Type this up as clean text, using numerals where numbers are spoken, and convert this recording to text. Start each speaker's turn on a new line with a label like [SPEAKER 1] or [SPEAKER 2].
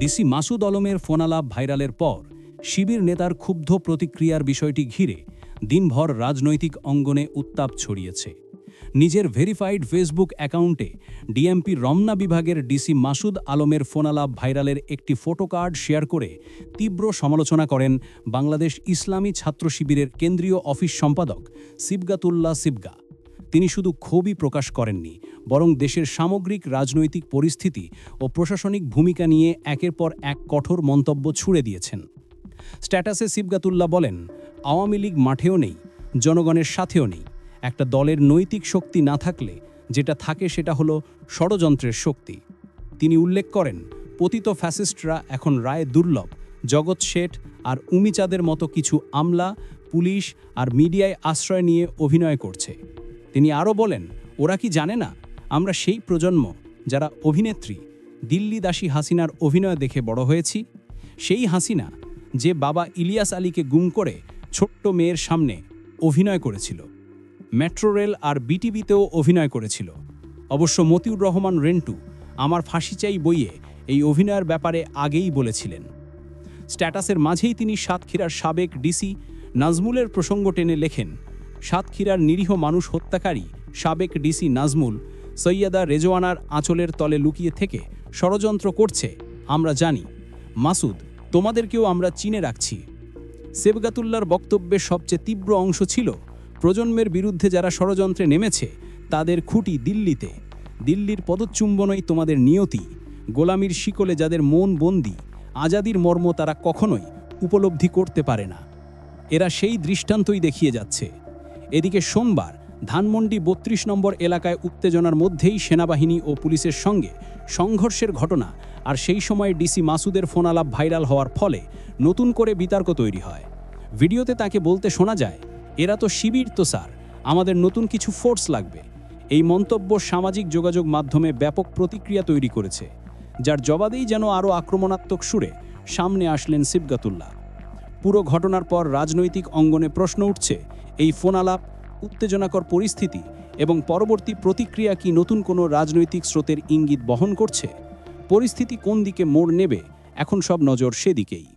[SPEAKER 1] DC Masud আলমের ফোনালাপ ভাইরালের পর শিবির নেতার ক্ষুব্ধ প্রতিক্রিয়ার বিষয়টি ঘিরে দিনভর রাজনৈতিক অঙ্গনে উত্তাপ ছড়িয়েছে। নিজের ভেরিফাইড ফেসবুক অ্যাকাউন্টে ডিএমপি রমনা বিভাগের ডিসি মাসুদ আলমের ফোনালাপ ভাইরালের একটি ফটোকার্ড শেয়ার করে তীব্র সমালোচনা করেন বাংলাদেশ ইসলামী ছাত্র শিবিরের কেন্দ্রীয় অফিস সম্পাদক সিবগাতুল্লাহ সিবগা। তিনি শুধু ক্ষোভই প্রকাশ করেননি, বরং দেশের সামগ্রিক রাজনৈতিক পরিস্থিতি ও প্রশাসনিক ভূমিকা নিয়ে একের পর এক কঠোর মন্তব্য ছুড়ে দিয়েছেন। স্ট্যাটাসে সিবগাতুল্লাহ বলেন, আওয়ামী লীগ মাঠেও নেই, জনগণের সাথেও নেই। একটা দলের নৈতিক শক্তি না থাকলে যেটা থাকে সেটা হলো ষড়যন্ত্রের শক্তি। তিনি উল্লেখ করেন, পতিত ফ্যাসিস্টরা এখন রায়ে দুর্লভ জগৎ শেঠ আর উমিচাঁদের মতো কিছু আমলা, পুলিশ আর মিডিয়ায় আশ্রয় নিয়ে অভিনয় করছে। তিনি আরও বলেন, ওরা কি জানে না আমরা সেই প্রজন্ম যারা অভিনেত্রী দিল্লি দাসী হাসিনার অভিনয় দেখে বড় হয়েছি? সেই হাসিনা যে বাবা ইলিয়াস আলীকে গুম করে ছোট্ট মেয়ের সামনে অভিনয় করেছিল, মেট্রো রেল আর বিটিভিতেও অভিনয় করেছিল। অবশ্য মতিউর রহমান রেন্টু আমার ফাঁসি চাই বইয়ে এই অভিনয়ের ব্যাপারে আগেই বলেছিলেন। স্ট্যাটাসের মাঝেই তিনি সাতক্ষীরার সাবেক ডিসি নাজমুলের প্রসঙ্গ টেনে লেখেন, সাতক্ষীরার নিরীহ মানুষ হত্যাকারী সাবেক ডিসি নাজমুল সৈয়দা রেজওয়ানার আঁচলের তলে লুকিয়ে থেকে ষড়যন্ত্র করছে। আমরা জানি, মাসুদ, তোমাদেরকেও আমরা চিনে রাখছি। সিবগাতুল্লাহর বক্তব্যের সবচেয়ে তীব্র অংশ ছিল, প্রজন্মের বিরুদ্ধে যারা ষড়যন্ত্রে নেমেছে তাদের খুঁটি দিল্লিতে। দিল্লির পদচুম্বনই তোমাদের নিয়তি। গোলামির শিকলে যাদের মন বন্দী, আজাদির মর্ম তারা কখনোই উপলব্ধি করতে পারে না। এরা সেই দৃষ্টান্তই দেখিয়ে যাচ্ছে। এদিকে সোমবার ধানমন্ডি ৩২ নম্বর এলাকায় উত্তেজনার মধ্যেই সেনাবাহিনী ও পুলিশের সঙ্গে সংঘর্ষের ঘটনা আর সেই সময় ডিসি মাসুদের ফোনালাপ ভাইরাল হওয়ার ফলে নতুন করে বিতর্ক তৈরি হয়। ভিডিওতে তাকে বলতে শোনা যায়, এরা তো শিবির তো স্যার, আমাদের নতুন কিছু ফোর্স লাগবে। এই মন্তব্য সামাজিক যোগাযোগ মাধ্যমে ব্যাপক প্রতিক্রিয়া তৈরি করেছে, যার জবাবেই যেন আরও আক্রমণাত্মক সুরে সামনে আসলেন সিবগাতুল্লাহ। পুরো ঘটনার পর রাজনৈতিক অঙ্গনে প্রশ্ন উঠছে, এই ফোনালাপ, উত্তেজনাকর পরিস্থিতি এবং পরবর্তী প্রতিক্রিয়া কি নতুন কোনো রাজনৈতিক স্রোতের ইঙ্গিত বহন করছে? পরিস্থিতি কোন দিকে মোড় নেবে, এখন সব নজর সেদিকেই।